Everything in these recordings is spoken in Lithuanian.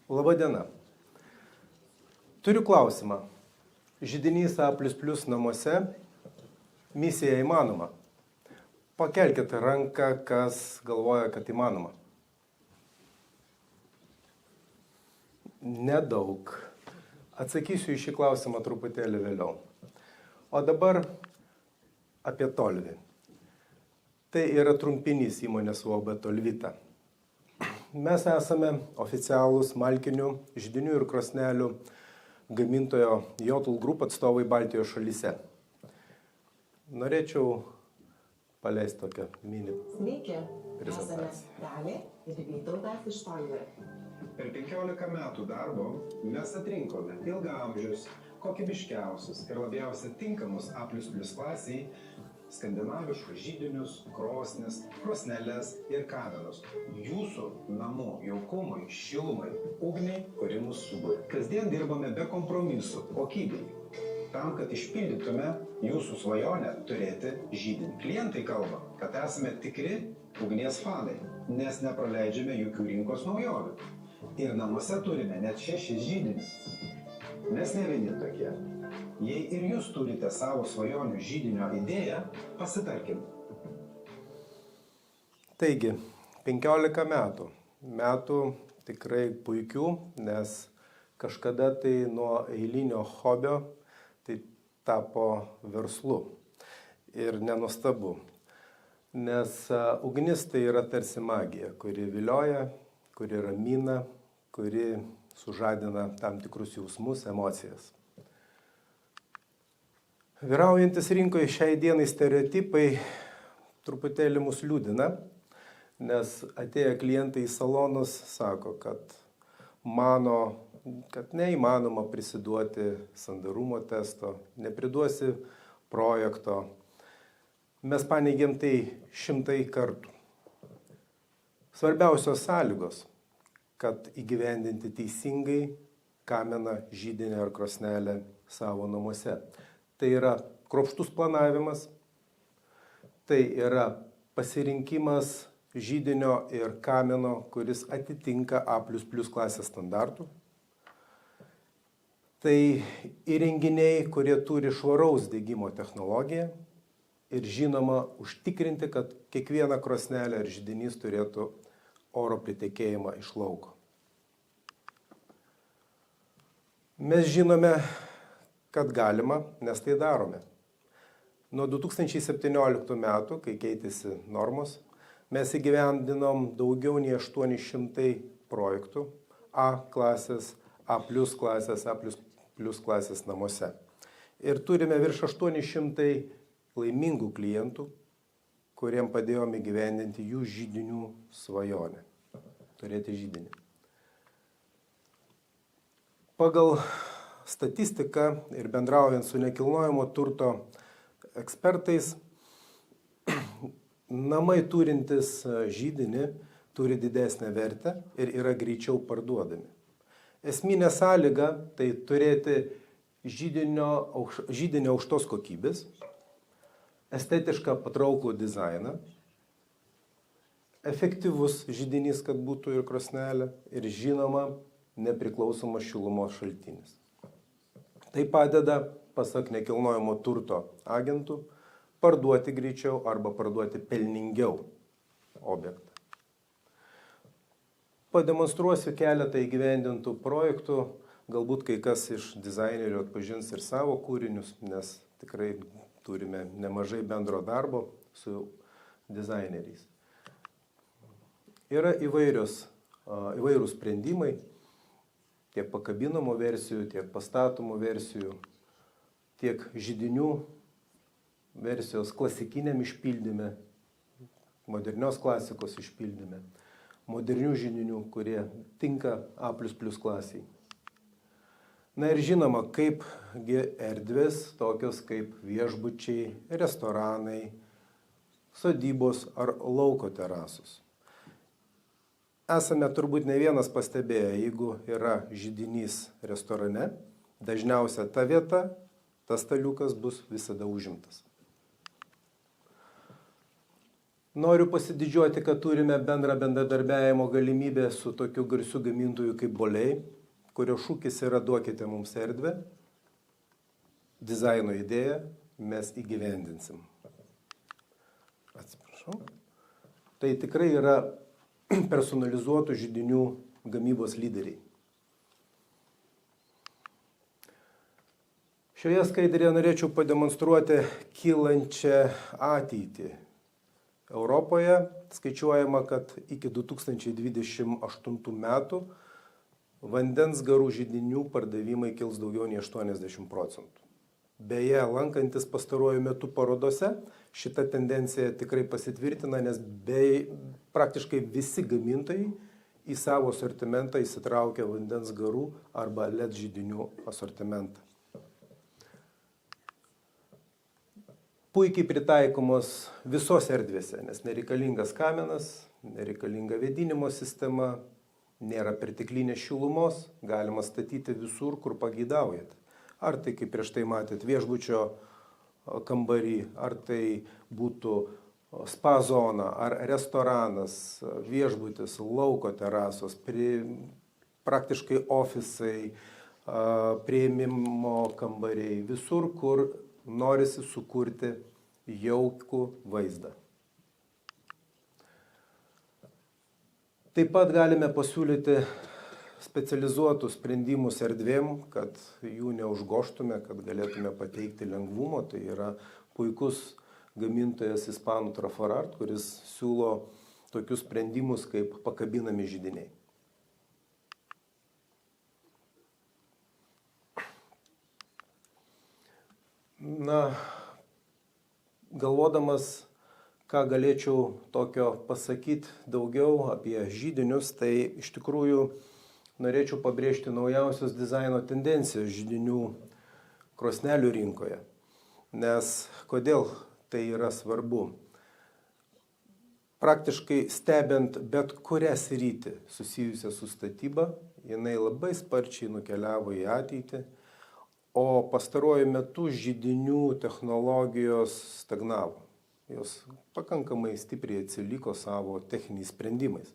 Labadiena. Turiu klausimą. Židinys A++ namuose. Misija įmanoma. Pakelkite ranką, kas galvoja, kad įmanoma. Nedaug. Atsakysiu į šį klausimą truputėlį vėliau. O dabar apie Tolvi. Tai yra trumpinys įmonės UAB Tolvita. Mes esame oficialūs malkinių, židinių ir krosnelių gamintojo Jotl Group atstovai Baltijos šalyse. Norėčiau paleisti tokią mini prezentaciją. Dalį ir Vytautas iš Tolvi. Per 15 metų darbo mes atrinkome ilgaamžius, kokybiškiausius ir labiausiai tinkamus A++ klasiai skandinaviškus židinius, krosnis, krosneles ir kaminus. Jūsų namų jaukumui, šilumai, ugniai, kuri mus subūrė. Kasdien dirbame be kompromisų, kokybei. Tam, kad išpildytume jūsų svajonę turėti židinį. Klientai kalba, kad esame tikri ugnies fanai, nes nepraleidžiame jokių rinkos naujovių. Ir namuose turime net 6 židinius. Mes ne vieni tokie. Jei ir jūs turite savo svajonių židinio idėją, pasitarkim. Taigi, 15 metų. Metų tikrai puikių, nes kažkada tai nuo eilinio hobio tai tapo verslu. Ir nenuostabu. Nes ugnis tai yra tarsi magija, kuri vilioja, kuri ramina, kuri sužadina tam tikrus jausmus, emocijas. Vyraujantis rinkoje šiai dienai stereotipai truputėlį mus liūdina, nes atėję klientai į salonus sako, kad mano, kad neįmanoma prisiduoti sandarumo testo, nepriduosi projekto. Mes paneigėm tai 100 kartų. Svarbiausios sąlygos, kad įgyvendinti teisingai kaminą, židinį ar krosnelę savo namuose. Tai yra kruopštus planavimas, tai yra pasirinkimas židinio ir kamino, kuris atitinka A++ klasės standartų. Tai įrenginiai, kurie turi švaraus degimo technologiją ir žinoma užtikrinti, kad kiekviena krosnelė ar židinys turėtų oro pritekėjimą iš lauko. Mes žinome, kad galima, nes tai darome. Nuo 2017 metų, kai keitėsi normos, mes įgyvendinom daugiau nei 800 projektų A klasės, A+ klasės, A++ klasės namuose. Ir turime virš 800 laimingų klientų, kuriem padėjome įgyvendinti jų židinių svajonę. Turėti židinį. Pagal statistiką ir bendraujant su nekilnojamo turto ekspertais, namai turintis židinį turi didesnę vertę ir yra greičiau parduodami. Esminė sąlyga tai turėti židinio aukštos kokybės, estetišką patrauklų dizainą, efektyvus židinys, kad būtų ir krosnelė, ir žinoma nepriklausomas šilumos šaltinis. Tai padeda, pasak nekilnojamo turto agentų, parduoti greičiau arba parduoti pelningiau objektą. Pademonstruosiu keletą įgyvendintų projektų, galbūt kai kas iš dizainerių atpažins ir savo kūrinius, nes tikrai turime nemažai bendro darbo su dizaineriais. Yra įvairūs sprendimai, tiek pakabinamų versijų, tiek pastatomų versijų, tiek židinių versijos klasikiniam išpildyme, modernios klasikos išpildyme, modernių židinių, kurie tinka A++ klasiai. Na ir žinoma, kaip erdvės, tokios kaip viešbučiai, restoranai, sodybos ar lauko terasos. Esame turbūt ne vienas pastebėję, jeigu yra židinys restorane, dažniausia ta vieta, tas staliukas bus visada užimtas. Noriu pasididžiuoti, kad turime bendrą bendradarbiavimo galimybę su tokiu garsiu gamintoju kaip Bolei, kurio šūkis yra duokite mums erdvę, dizaino idėją mes įgyvendinsim. Atsiprašau. Tai tikrai yra personalizuotų židinių gamybos lyderiai. Šioje skaidrėje norėčiau pademonstruoti kylančią ateitį. Europoje skaičiuojama, kad iki 2028 metų vandens garų židinių pardavimai kils daugiau nei 80%. Beje, lankantis pastaruoju metu parodose, šita tendencija tikrai pasitvirtina, nes praktiškai visi gamintojai į savo asortimentą įsitraukia vandens garų arba LED židinių asortimentą. Puikiai pritaikomos visose erdvėse, nes nereikalingas kaminas, nereikalinga vėdinimo sistema, nėra perteklinės šilumos, galima statyti visur, kur pageidaujate. Ar tai, kaip prieš tai matėt, viešbučio kambarį, ar tai būtų spa zona, ar restoranas, viešbutis, lauko terasos, praktiškai ofisai, priėmimo kambariai, visur, kur norisi sukurti jaukų vaizdą. Taip pat galime pasiūlyti specializuotus sprendimus erdvėm, kad jų neužgoštume, kad galėtume pateikti lengvumo. Tai yra puikus gamintojas Ispanų Traforart, kuris siūlo tokius sprendimus kaip pakabinami židiniai. Na, galvodamas, ką galėčiau tokio pasakyti daugiau apie židinius, tai iš tikrųjų norėčiau pabrėžti naujausios dizaino tendencijos židinių krosnelių rinkoje. Nes kodėl tai yra svarbu? Praktiškai stebint bet kurią sritį susijusią su statyba, jinai labai sparčiai nukeliavo į ateitį, o pastaruoju metu židinių technologijos stagnavo. Jos pakankamai stipriai atsiliko savo techniniais sprendimais.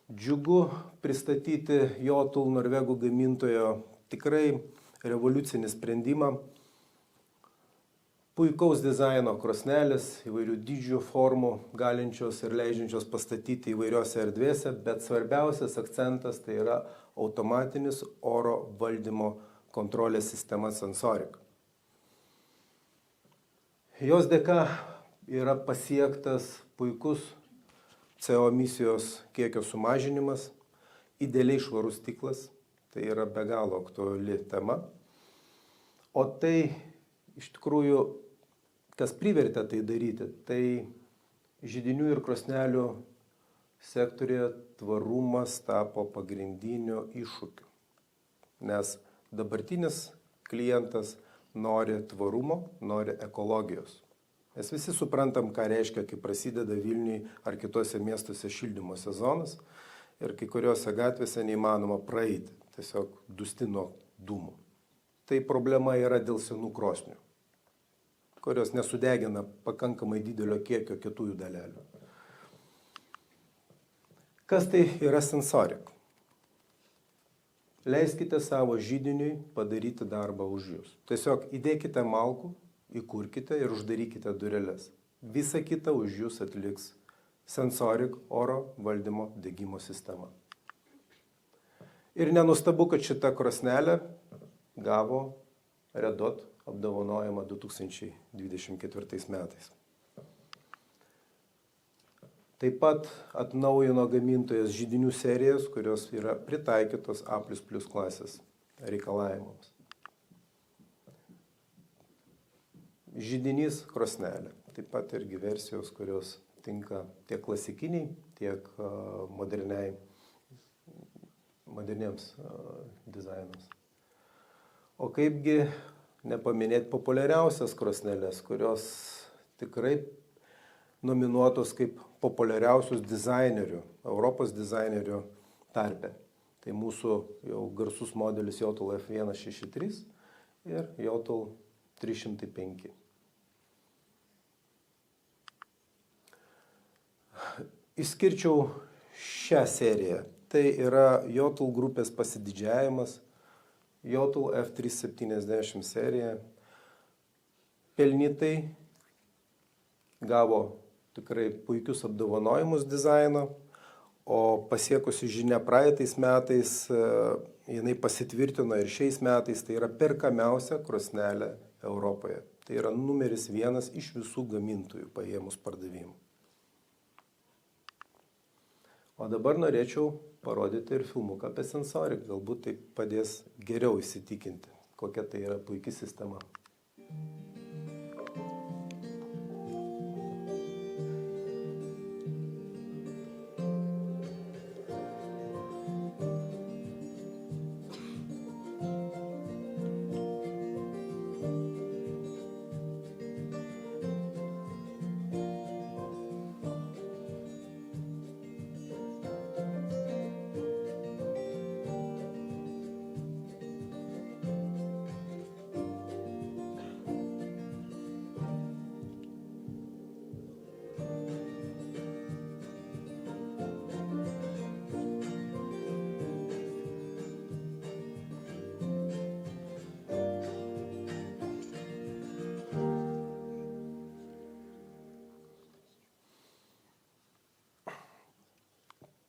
Džiugu pristatyti Jotl norvegų gamintojo tikrai revoliucinį sprendimą. Puikaus dizaino krosnelės, įvairių dydžių, formų, galinčios ir leidžiančios pastatyti įvairiose erdvėse, bet svarbiausias akcentas tai yra automatinis oro valdymo kontrolės sistema Sensoric. Jos dėka yra pasiektas puikus CO emisijos kiekio sumažinimas, idealiai švarus stiklas, tai yra be galo aktuali tema. O tai iš tikrųjų, kas privertė tai daryti, tai židinių ir krosnelių sektorėje tvarumas tapo pagrindiniu iššūkiu. Nes dabartinis klientas nori tvarumo, nori ekologijos. Mes visi suprantam, ką reiškia, kai prasideda Vilniuje ar kitose miestuose šildymo sezonas ir kai kuriuose gatvėse neįmanoma praeiti, tiesiog dustino dūmų. Tai problema yra dėl senų krosnių, kurios nesudegina pakankamai didelio kiekio kietųjų dalelių. Kas tai yra Sensoric? Leiskite savo židiniui padaryti darbą už jūs. Tiesiog įdėkite malkų, įkurkite ir uždarykite dureles. Visa kita už jūs atliks Sensoric oro valdymo degimo sistema. Ir nenustabu, kad šita krosnelė gavo Red Dot apdovanojimą 2024 metais. Taip pat atnaujino gamintojas židinių serijas, kurios yra pritaikytos A++ klasės reikalavimams. Židinys krosnelė. Taip pat irgi versijos, kurios tinka tiek klasikiniai, tiek moderniems dizainams. O kaipgi nepaminėti populiariausias krosnelės, kurios tikrai nominuotos kaip populiariausius dizainerių, Europos dizainerių tarpe. Tai mūsų jau garsus modelis Jotl F163 ir Jotl 305. Išskirčiau šią seriją. Tai yra Jotul grupės pasididžiavimas, Jotul F370 serija. Pelnytai gavo tikrai puikius apdovanojimus dizaino, o pasiekusi žinia praeitais metais, jinai pasitvirtino ir šiais metais, tai yra perkamiausia krosnelė Europoje. Tai yra numeris 1 iš visų gamintojų paėmus pardavimų. O dabar norėčiau parodyti ir filmuką apie Sensoric, galbūt tai padės geriau įsitikinti, kokia tai yra puikia sistema.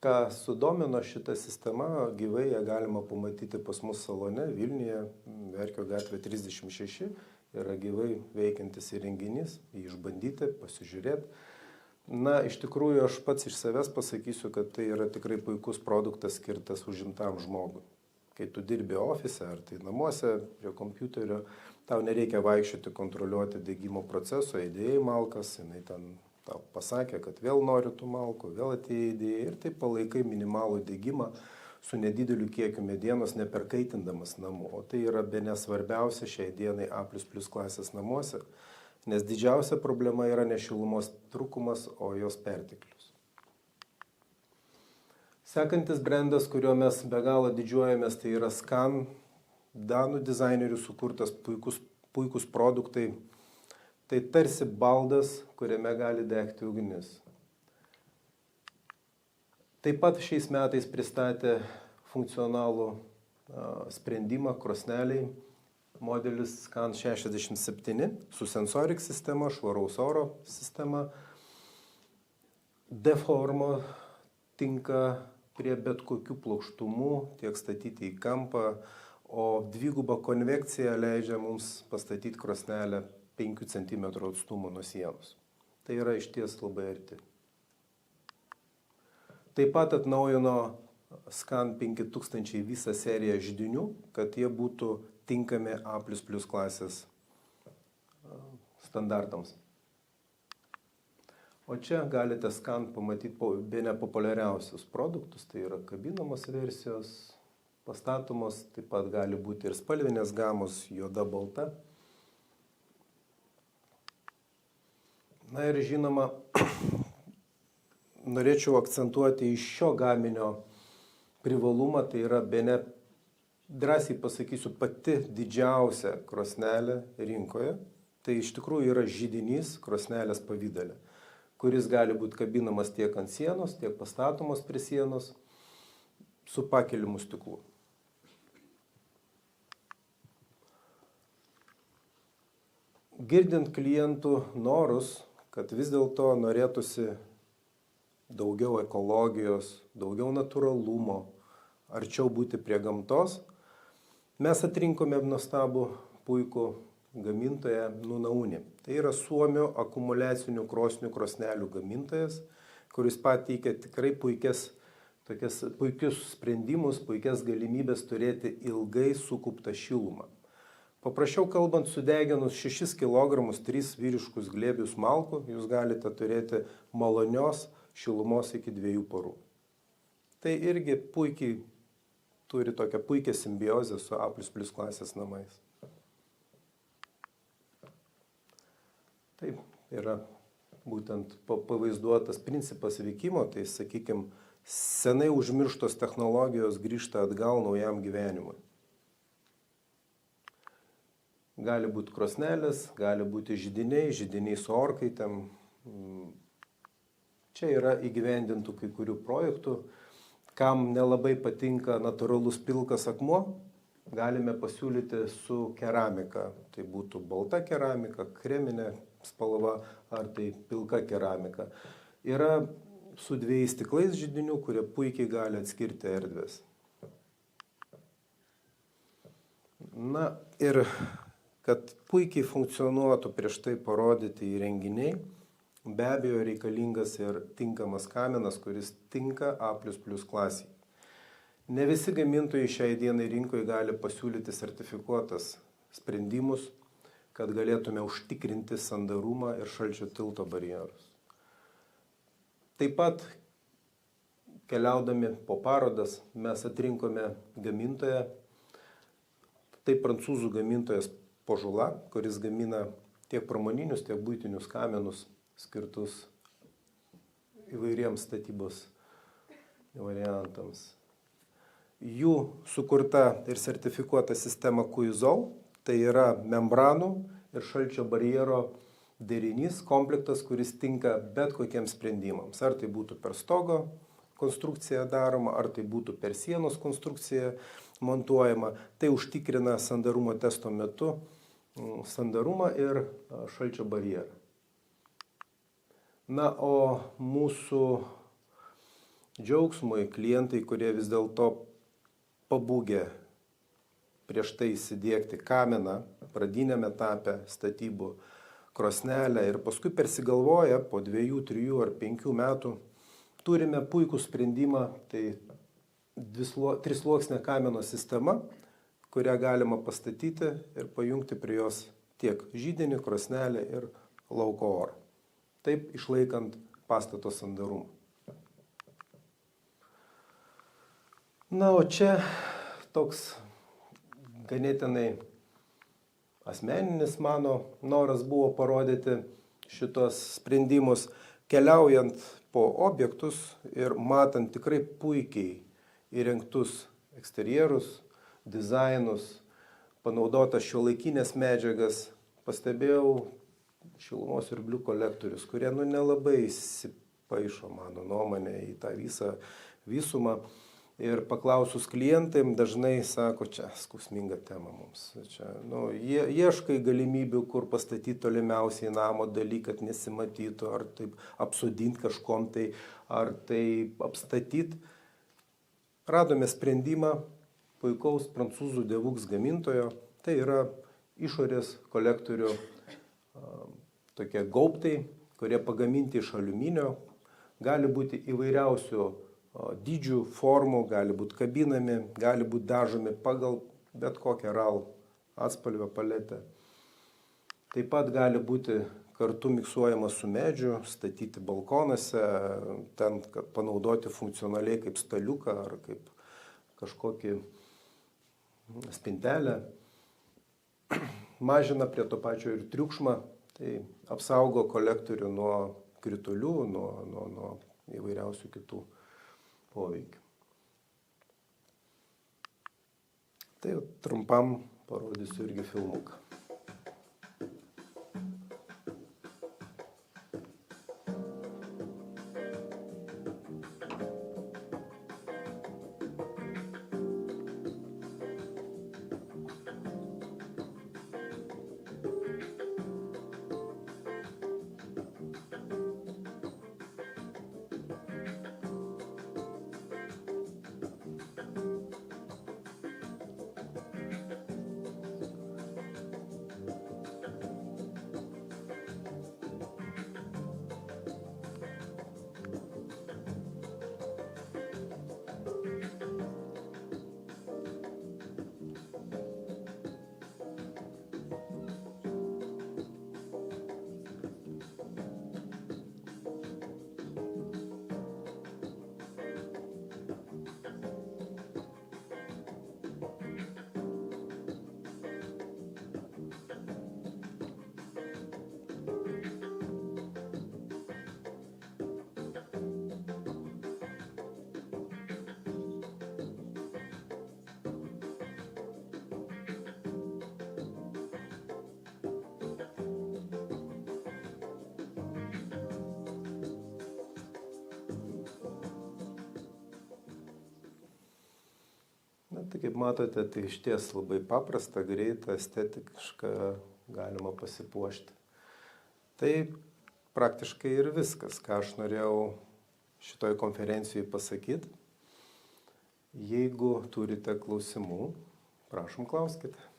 Ką sudomino šitą sistemą, gyvai ją galima pamatyti pas mus salone Vilniuje, Verkio gatvė 36, yra gyvai veikiantis įrenginys, jį išbandyti, pasižiūrėti. Na, iš tikrųjų, aš pats iš savęs pasakysiu, kad tai yra tikrai puikus produktas skirtas užimtam žmogui. Kai tu dirbi ofise ar tai namuose prie kompiuterio, tau nereikia vaikščioti, kontroliuoti degimo proceso, įdėjai malkas, jinai ten tau pasakė, kad vėl nori tų malkų, vėl atėjai idėjai ir taip palaikai minimalų degimą su nedideliu kiekiu medienos, neperkaitindamas namų. O tai yra bene svarbiausia šiai dienai A++ klasės namuose, nes didžiausia problema yra ne šilumos trūkumas, o jos perteklius. Sekantis brandas, kuriuo mes be galo didžiuojamės, tai yra Scan, danų dizainerių sukurtas puikus produktai. Tai tarsi baldas, kuriame gali degti ugnis. Taip pat šiais metais pristatė funkcionalų sprendimą krosneliai, modelis Scan 67 su Sensoric sistema, švaraus oro sistema. D-forma tinka prie bet kokių plokštumų, tiek statyti į kampą, o dviguba konvekcija leidžia mums pastatyti krosnelę 5 cm atstumo nuo sienos. Tai yra išties labai arti. Taip pat atnaujino Scan 5000 visą seriją židinių, kad jie būtų tinkami A++ klasės standartams. O čia galite Scan pamatyti bene populiariausius produktus, tai yra kabinamos versijos, pastatomos, taip pat gali būti ir spalvinės gamos, juoda, balta. Na ir žinoma, norėčiau akcentuoti iš šio gaminio privalumą, tai yra bene, drąsiai pasakysiu, pati didžiausia krosnelė rinkoje. Tai iš tikrųjų yra židinys krosnelės pavidale, kuris gali būti kabinamas tiek ant sienos, tiek pastatomos prie sienos su pakeliamu stiklu. Girdint klientų norus, kad vis dėlto norėtųsi daugiau ekologijos, daugiau natūralumo, arčiau būti prie gamtos, mes atrinkome nuostabų puikų gamintoją Nunauni. Tai yra Suomio akumuliacinių krosnių krosnelių gamintojas, kuris pateikia tikrai puikius sprendimus, puikias galimybės turėti ilgai sukauptą šilumą. Paprasčiau kalbant, sudeginus 6 kg 3 vyriškus glėbius malkų, jūs galite turėti malonios šilumos iki 2 parų. Tai irgi puikiai turi tokią puikią simbiozę su A++ klasės namais. Taip, yra būtent pavaizduotas principas veikimo, tai sakykime, senai užmirštos technologijos grįžta atgal naujam gyvenimui. Gali būti krosnelės, gali būti židiniai su orkaitėm. Čia yra įgyvendintų kai kurių projektų. Kam nelabai patinka natūralus pilkas akmuo, galime pasiūlyti su keramika. Tai būtų balta keramika, kreminė spalva ar tai pilka keramika. Yra su 2 stiklais židinių, kurie puikiai gali atskirti erdvės. Na ir kad puikiai funkcionuotų prieš tai parodyti įrenginiai, be abejo reikalingas ir tinkamas kaminas, kuris tinka A++ klasiai. Ne visi gamintojai šiai dienai rinkoje gali pasiūlyti sertifikuotas sprendimus, kad galėtume užtikrinti sandarumą ir šalčio tilto barjerus. Taip pat, keliaudami po parodas, mes atrinkome gamintoją. Tai prancūzų gamintojas Požula, kuris gamina tiek pramoninius, tiek buitinius kaminus skirtus įvairiems statybos variantams. Jų sukurta ir sertifikuota sistema Kuizol, tai yra membranų ir šalčio barjero derinys, komplektas, kuris tinka bet kokiems sprendimams. Ar tai būtų per stogo konstrukcija daroma, ar tai būtų per sienos konstrukcija montuojama. Tai užtikrina sandarumo testo metu sandarumą ir šalčio barjerą. Na, o mūsų džiaugsmui klientai, kurie vis dėlto pabūgė prieš tai įsidiegti kaminą pradiniame etape statybų krosnelę ir paskui persigalvoja po 2, 3 ar 5 metų, turime puikų sprendimą, tai 3-sluoksnė kamino sistema, kurią galima pastatyti ir pajungti prie jos tiek židinį, krosnelę ir lauko orą. Taip išlaikant pastato sandarumą. Na, o čia toks ganėtinai asmeninis mano noras buvo parodyti šitos sprendimus, keliaujant po objektus ir matant tikrai puikiai įrengtus eksterjerus, dizainus, panaudotas šiuolaikinės medžiagas, pastebėjau šilumos siurblių kolektorius, kurie nelabai įsipaišo, mano nuomonė, į tą visą visumą. Ir paklausus klientam dažnai sako, čia skausminga tema mums. Čia, ieškai galimybių, kur pastatyti tolimiausiai namo daly, kad nesimatytų, ar taip apsodinti kažkom tai, ar taip apstatyti. Radome sprendimą puikaus prancūzų Devux gamintojo. Tai yra išorės kolektorių tokie gaubtai, kurie pagaminti iš aliuminio. Gali būti įvairiausių dydžių, formų, gali būti kabinami, gali būti dažomi pagal bet kokią RAL atspalvio paletę. Taip pat gali būti kartu miksuojamas su medžiu, statyti balkonuose, ten panaudoti funkcionaliai kaip staliuką ar kaip kažkokį spintelę. Mažina prie to pačio ir triukšmą, tai apsaugo kolektorių nuo kritulių, nuo įvairiausių kitų poveikių. Tai trumpam parodysiu irgi filmuką. Tai kaip matote, tai išties labai paprasta, greita, estetiška, galima pasipuošti. Tai praktiškai ir viskas, ką aš norėjau šitoj konferencijai pasakyti. Jeigu turite klausimų, prašom klauskite.